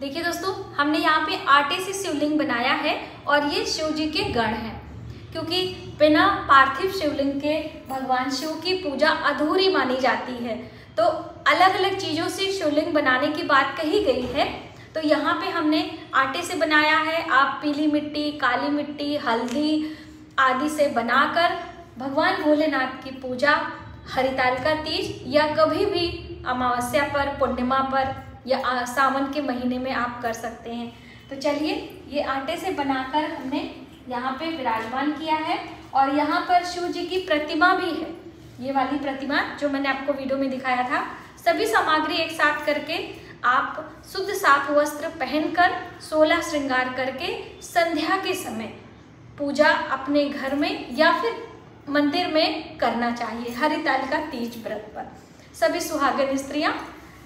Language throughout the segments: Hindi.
देखिए दोस्तों, हमने यहाँ पे आटे से शिवलिंग बनाया है और ये शिव जी के गण हैं, क्योंकि बिना पार्थिव शिवलिंग के भगवान शिव की पूजा अधूरी मानी जाती है। तो अलग अलग चीज़ों से शिवलिंग बनाने की बात कही गई है। तो यहाँ पे हमने आटे से बनाया है। आप पीली मिट्टी, काली मिट्टी, हल्दी आदि से बनाकर भगवान भोलेनाथ की पूजा हरितालिका तीज या कभी भी अमावस्या पर, पूर्णिमा पर या सावन के महीने में आप कर सकते हैं। तो चलिए, ये आटे से बनाकर हमने यहाँ पे विराजमान किया है और यहाँ पर शिव जी की प्रतिमा भी है। ये वाली प्रतिमा जो मैंने आपको वीडियो में दिखाया था। सभी सामग्री एक साथ करके आप शुद्ध साफ वस्त्र पहनकर 16 श्रृंगार करके संध्या के समय पूजा अपने घर में या फिर मंदिर में करना चाहिए हरितालिका तीज व्रत पर। सभी सुहागन स्त्रियां,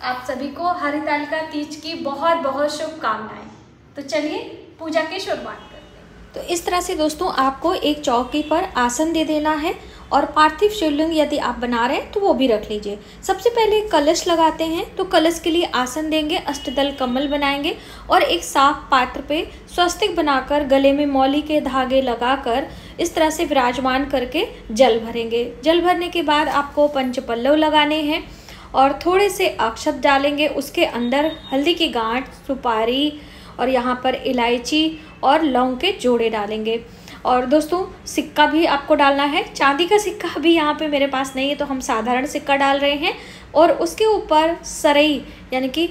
आप सभी को हरितालिका तीज की बहुत बहुत शुभकामनाएं। तो चलिए पूजा की शुरुआत करते हैं। तो इस तरह से दोस्तों आपको एक चौकी पर आसन दे देना है और पार्थिव शिवलिंग यदि आप बना रहे हैं तो वो भी रख लीजिए। सबसे पहले कलश लगाते हैं, तो कलश के लिए आसन देंगे, अष्टदल कमल बनाएंगे और एक साफ पात्र पे स्वस्तिक बनाकर गले में मौली के धागे लगाकर इस तरह से विराजमान करके जल भरेंगे। जल भरने के बाद आपको पंचपल्लव लगाने हैं और थोड़े से अक्षत डालेंगे। उसके अंदर हल्दी की गांठ, सुपारी और यहाँ पर इलायची और लौंग के जोड़े डालेंगे। और दोस्तों सिक्का भी आपको डालना है। चांदी का सिक्का अभी यहाँ पे मेरे पास नहीं है, तो हम साधारण सिक्का डाल रहे हैं। और उसके ऊपर सरई यानी कि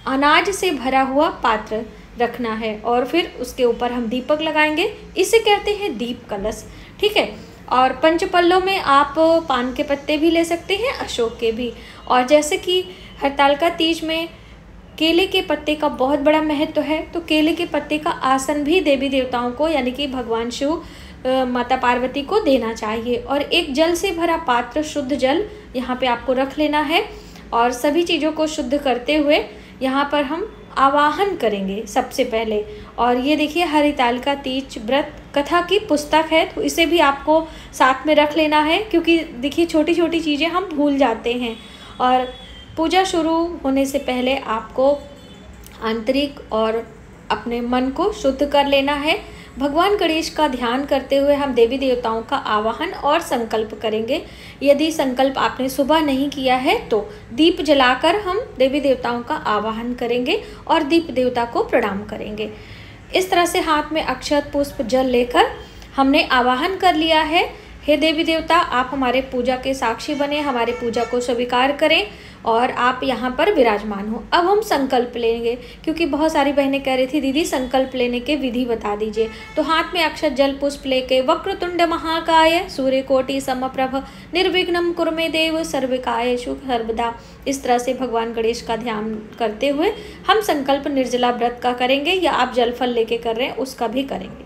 अनाज से भरा हुआ पात्र रखना है और फिर उसके ऊपर हम दीपक लगाएंगे। इसे कहते हैं दीप कलश, ठीक है। और पंचपल्लों में आप पान के पत्ते भी ले सकते हैं, अशोक के भी। और जैसे कि हरितालिका तीज में केले के पत्ते का बहुत बड़ा महत्व है, तो केले के पत्ते का आसन भी देवी देवताओं को यानी कि भगवान शिव, माता पार्वती को देना चाहिए। और एक जल से भरा पात्र, शुद्ध जल यहाँ पे आपको रख लेना है और सभी चीज़ों को शुद्ध करते हुए यहाँ पर हम आवाहन करेंगे सबसे पहले। और ये देखिए हरितालिका तीज व्रत कथा की पुस्तक है, तो इसे भी आपको साथ में रख लेना है, क्योंकि देखिए छोटी छोटी चीज़ें हम भूल जाते हैं। और पूजा शुरू होने से पहले आपको आंतरिक और अपने मन को शुद्ध कर लेना है। भगवान गणेश का ध्यान करते हुए हम देवी देवताओं का आवाहन और संकल्प करेंगे। यदि संकल्प आपने सुबह नहीं किया है तो दीप जलाकर हम देवी देवताओं का आवाहन करेंगे और दीप देवता को प्रणाम करेंगे। इस तरह से हाथ में अक्षत, पुष्प, जल लेकर हमने आवाहन कर लिया है। हे देवी देवता, आप हमारे पूजा के साक्षी बने, हमारे पूजा को स्वीकार करें और आप यहाँ पर विराजमान हो। अब हम संकल्प लेंगे, क्योंकि बहुत सारी बहनें कह रही थी दीदी संकल्प लेने के विधि बता दीजिए। तो हाथ में अक्षत, जल, पुष्प लेके वक्रतुंड महाकाय सूर्यकोटि समप्रभ निर्विघ्नं कुरु मे देव सर्वकायेषु सर्वदा, इस तरह से भगवान गणेश का ध्यान करते हुए हम संकल्प निर्जला व्रत का करेंगे, या आप जल फल लेके कर रहे हैं उसका भी करेंगे।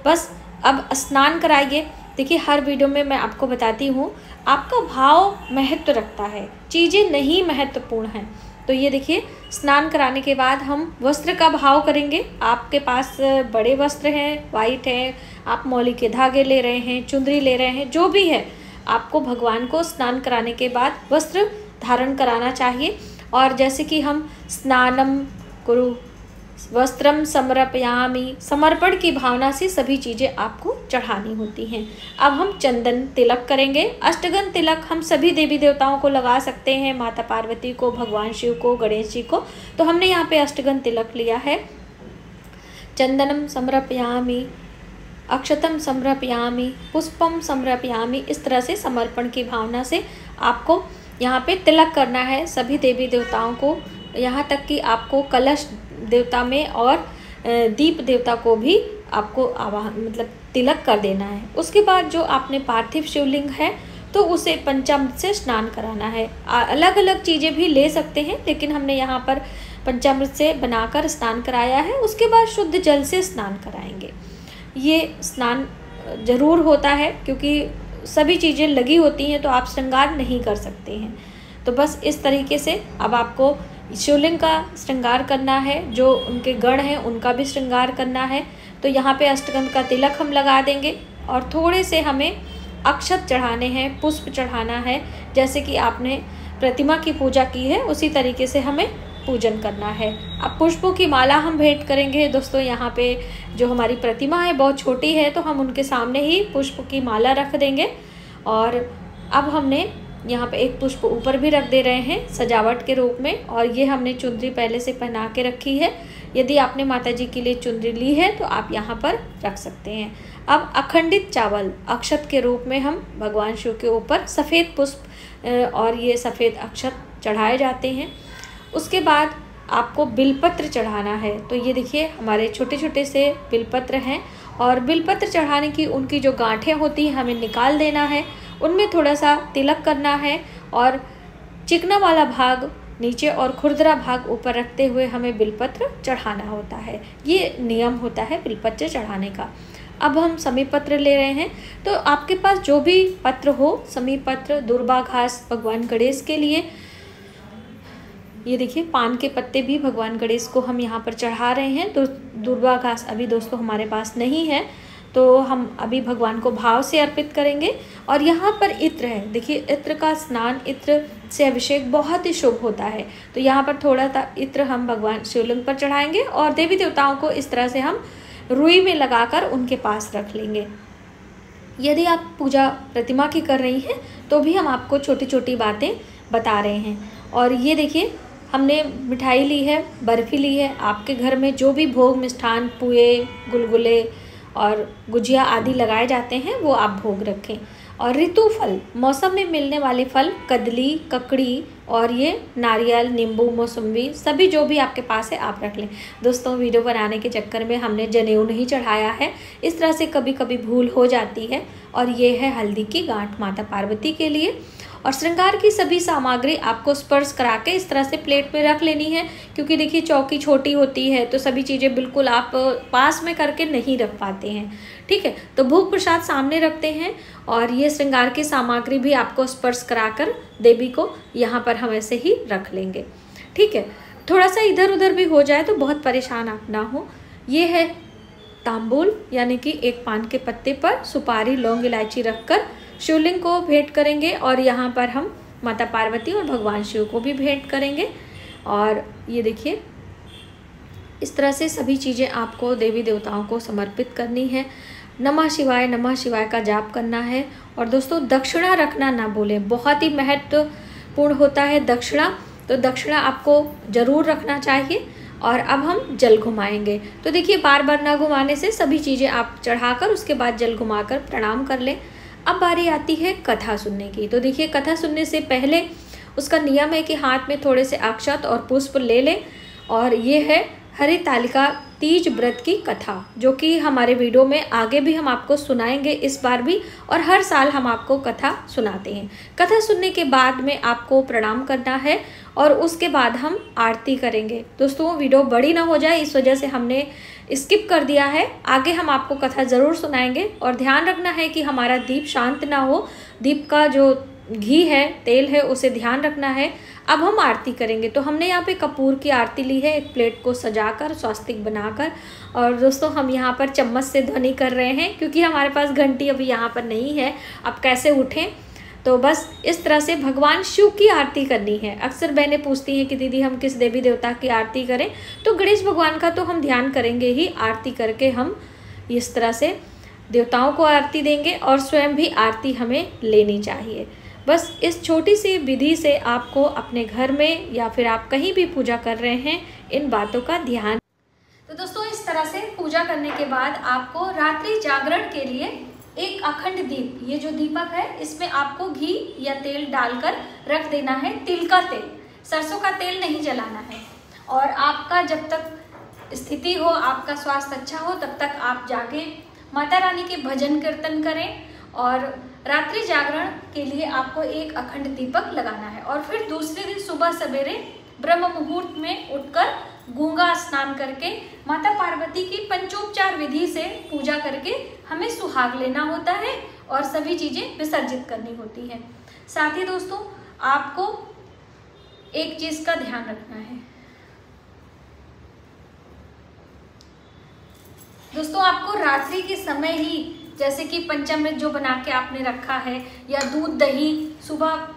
बस अब स्नान कराइए। देखिए हर वीडियो में मैं आपको बताती हूँ आपका भाव महत्व रखता है, चीज़ें नहीं महत्वपूर्ण हैं। तो ये देखिए स्नान कराने के बाद हम वस्त्र का भाव करेंगे। आपके पास बड़े वस्त्र हैं, वाइट हैं, आप मौली के धागे ले रहे हैं, चुंदरी ले रहे हैं, जो भी है आपको भगवान को स्नान कराने के बाद वस्त्र धारण कराना चाहिए। और जैसे कि हम स्नानम कुरु वस्त्रम समर्पयामि, समर्पण की भावना से सभी चीज़ें आपको चढ़ानी होती हैं। अब हम चंदन तिलक करेंगे। अष्टगन तिलक हम सभी देवी देवताओं को लगा सकते हैं, माता पार्वती को, भगवान शिव को, गणेश जी को। तो हमने यहाँ पे अष्टगन तिलक लिया है। चंदनम समर्पयामि, अक्षतम समर्पयामि, पुष्पम समर्पयामि, इस तरह से समर्पण की भावना से आपको यहाँ पे तिलक करना है सभी देवी देवताओं को। यहाँ तक कि आपको कलश देवता में और दीप देवता को भी आपको आवाहन तिलक कर देना है। उसके बाद जो आपने पार्थिव शिवलिंग है तो उसे पंचामृत से स्नान कराना है। अलग अलग चीज़ें भी ले सकते हैं, लेकिन हमने यहाँ पर पंचामृत से बनाकर स्नान कराया है। उसके बाद शुद्ध जल से स्नान कराएंगे। ये स्नान जरूर होता है, क्योंकि सभी चीज़ें लगी होती हैं तो आप श्रृंगार नहीं कर सकते हैं। तो बस इस तरीके से अब आपको शिवलिंग का श्रृंगार करना है, जो उनके गण हैं उनका भी श्रृंगार करना है। तो यहाँ पे अष्टगंध का तिलक हम लगा देंगे और थोड़े से हमें अक्षत चढ़ाने हैं, पुष्प चढ़ाना है। जैसे कि आपने प्रतिमा की पूजा की है उसी तरीके से हमें पूजन करना है। अब पुष्पों की माला हम भेंट करेंगे। दोस्तों यहाँ पे जो हमारी प्रतिमा है बहुत छोटी है, तो हम उनके सामने ही पुष्प की माला रख देंगे। और अब हमने यहाँ पे एक पुष्प ऊपर भी रख दे रहे हैं सजावट के रूप में, और ये हमने चुनरी पहले से पहना के रखी है। यदि आपने माता जी के लिए चुनरी ली है तो आप यहाँ पर रख सकते हैं। अब अखंडित चावल अक्षत के रूप में हम भगवान शिव के ऊपर सफ़ेद पुष्प और ये सफ़ेद अक्षत चढ़ाए जाते हैं। उसके बाद आपको बिलपत्र चढ़ाना है। तो ये देखिए हमारे छोटे छोटे से बिलपत्र हैं, और बिलपत्र चढ़ाने की उनकी जो गांठें होती हैं हमें निकाल देना है, उनमें थोड़ा सा तिलक करना है, और चिकना वाला भाग नीचे और खुरदरा भाग ऊपर रखते हुए हमें बिलपत्र चढ़ाना होता है। ये नियम होता है बिलपत्र चढ़ाने का। अब हम समी पत्र ले रहे हैं। तो आपके पास जो भी पत्र हो, समी पत्र, दुर्बा घास भगवान गणेश के लिए, ये देखिए पान के पत्ते भी भगवान गणेश को हम यहाँ पर चढ़ा रहे हैं। तो दुर्बा घास अभी दोस्तों हमारे पास नहीं है, तो हम अभी भगवान को भाव से अर्पित करेंगे। और यहाँ पर इत्र है, देखिए इत्र का स्नान, इत्र से अभिषेक बहुत ही शुभ होता है। तो यहाँ पर थोड़ा सा इत्र हम भगवान शिवलिंग पर चढ़ाएंगे, और देवी देवताओं को इस तरह से हम रुई में लगाकर उनके पास रख लेंगे। यदि आप पूजा प्रतिमा की कर रही हैं तो भी हम आपको छोटी छोटी बातें बता रहे हैं। और ये देखिए हमने मिठाई ली है, बर्फ़ी ली है। आपके घर में जो भी भोग मिष्ठान, पुए, गुलगुले और गुजिया आदि लगाए जाते हैं वो आप भोग रखें। और ऋतु फल, मौसम में मिलने वाले फल, कदली, ककड़ी और ये नारियल, नींबू, मौसम्बी, सभी जो भी आपके पास है आप रख लें। दोस्तों वीडियो बनाने के चक्कर में हमने जनेऊ नहीं चढ़ाया है, इस तरह से कभी कभी भूल हो जाती है। और ये है हल्दी की गांठ माता पार्वती के लिए। और श्रृंगार की सभी सामग्री आपको स्पर्श करा के इस तरह से प्लेट में रख लेनी है, क्योंकि देखिए चौकी छोटी होती है तो सभी चीज़ें बिल्कुल आप पास में करके नहीं रख पाते हैं। ठीक है, तो भोग प्रसाद सामने रखते हैं, और ये श्रृंगार की सामग्री भी आपको स्पर्श कराकर देवी को यहाँ पर हम ऐसे ही रख लेंगे। ठीक है, थोड़ा सा इधर उधर भी हो जाए तो बहुत परेशान आप ना हो। ये है तांबूल, यानी कि एक पान के पत्ते पर सुपारी, लौंग, इलायची रखकर शिवलिंग को भेंट करेंगे, और यहाँ पर हम माता पार्वती और भगवान शिव को भी भेंट करेंगे। और ये देखिए इस तरह से सभी चीज़ें आपको देवी देवताओं को समर्पित करनी है। नमः शिवाय का जाप करना है। और दोस्तों दक्षिणा रखना ना भूलें, बहुत ही महत्वपूर्ण होता है दक्षिणा। तो दक्षिणा आपको ज़रूर रखना चाहिए। और अब हम जल घुमाएंगे। तो देखिए बार बार ना घुमाने से सभी चीज़ें आप चढ़ाकर उसके बाद जल घुमाकर प्रणाम कर लें। अब बारी आती है कथा सुनने की। तो देखिए कथा सुनने से पहले उसका नियम है कि हाथ में थोड़े से अक्षत और पुष्प ले लें। और ये है हरितालिका तीज व्रत की कथा, जो कि हमारे वीडियो में आगे भी हम आपको सुनाएंगे इस बार भी, और हर साल हम आपको कथा सुनाते हैं। कथा सुनने के बाद में आपको प्रणाम करना है, और उसके बाद हम आरती करेंगे। दोस्तों वीडियो बड़ी ना हो जाए इस वजह से हमने स्किप कर दिया है। आगे हम आपको कथा ज़रूर सुनाएंगे। और ध्यान रखना है कि हमारा दीप शांत ना हो, दीप का जो घी है, तेल है, उसे ध्यान रखना है। अब हम आरती करेंगे। तो हमने यहाँ पे कपूर की आरती ली है, एक प्लेट को सजाकर स्वास्तिक बनाकर। और दोस्तों हम यहाँ पर चम्मच से ध्वनि कर रहे हैं, क्योंकि हमारे पास घंटी अभी यहाँ पर नहीं है। अब कैसे उठें, तो बस इस तरह से भगवान शिव की आरती करनी है। अक्सर बहनें पूछती हैं कि दीदी हम किस देवी देवता की आरती करें, तो गणेश भगवान का तो हम ध्यान करेंगे ही। आरती करके हम इस तरह से देवताओं को आरती देंगे, और स्वयं भी आरती हमें लेनी चाहिए। बस इस छोटी सी विधि से आपको अपने घर में या फिर आप कहीं भी पूजा कर रहे हैं इन बातों का ध्यान। तो दोस्तों इस तरह से पूजा करने के बाद आपको रात्रि जागरण के लिए एक अखंड दीप, ये जो दीपक है इसमें आपको घी या तेल डालकर रख देना है। तिल का तेल, सरसों का तेल नहीं जलाना है। और आपका जब तक स्थिति हो, आपका स्वास्थ्य अच्छा हो, तब तक आप जाके माता रानी के भजन कीर्तन करें। और रात्रि जागरण के लिए आपको एक अखंड दीपक लगाना है। और फिर दूसरे दिन सुबह सवेरे ब्रह्म मुहूर्त में उठकर गंगा स्नान करके माता पार्वती की पंचोपचार विधि से पूजा करके हमें सुहाग लेना होता है, और सभी चीजें विसर्जित करनी होती है। साथ ही दोस्तों आपको एक चीज का ध्यान रखना है। दोस्तों आपको रात्रि के समय ही, जैसे कि पंचामृत जो बना के आपने रखा है, या दूध दही सुबह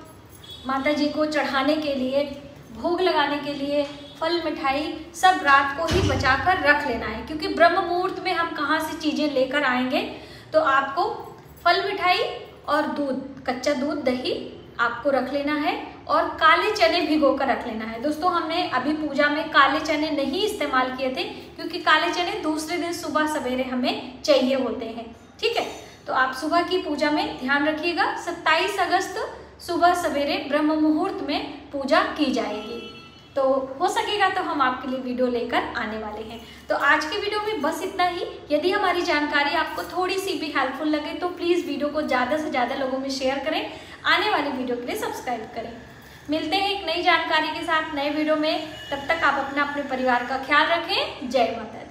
माता जी को चढ़ाने के लिए, भोग लगाने के लिए फल मिठाई सब रात को ही बचा कर रख लेना है, क्योंकि ब्रह्म मुहूर्त में हम कहाँ से चीज़ें लेकर आएंगे। तो आपको फल मिठाई और दूध, कच्चा दूध, दही आपको रख लेना है और काले चने भिगो कर रख लेना है। दोस्तों हमने अभी पूजा में काले चने नहीं इस्तेमाल किए थे, क्योंकि काले चने दूसरे दिन सुबह सवेरे हमें चाहिए होते हैं। ठीक है, तो आप सुबह की पूजा में ध्यान रखिएगा। 27 अगस्त सुबह सवेरे ब्रह्म मुहूर्त में पूजा की जाएगी। तो हो सकेगा तो हम आपके लिए वीडियो लेकर आने वाले हैं। तो आज की वीडियो में बस इतना ही। यदि हमारी जानकारी आपको थोड़ी सी भी हेल्पफुल लगे तो प्लीज़ वीडियो को ज़्यादा से ज़्यादा लोगों में शेयर करें, आने वाली वीडियो के लिए सब्सक्राइब करें। मिलते हैं एक नई जानकारी के साथ नए वीडियो में। तब तक आप अपने परिवार का ख्याल रखें। जय माता दी।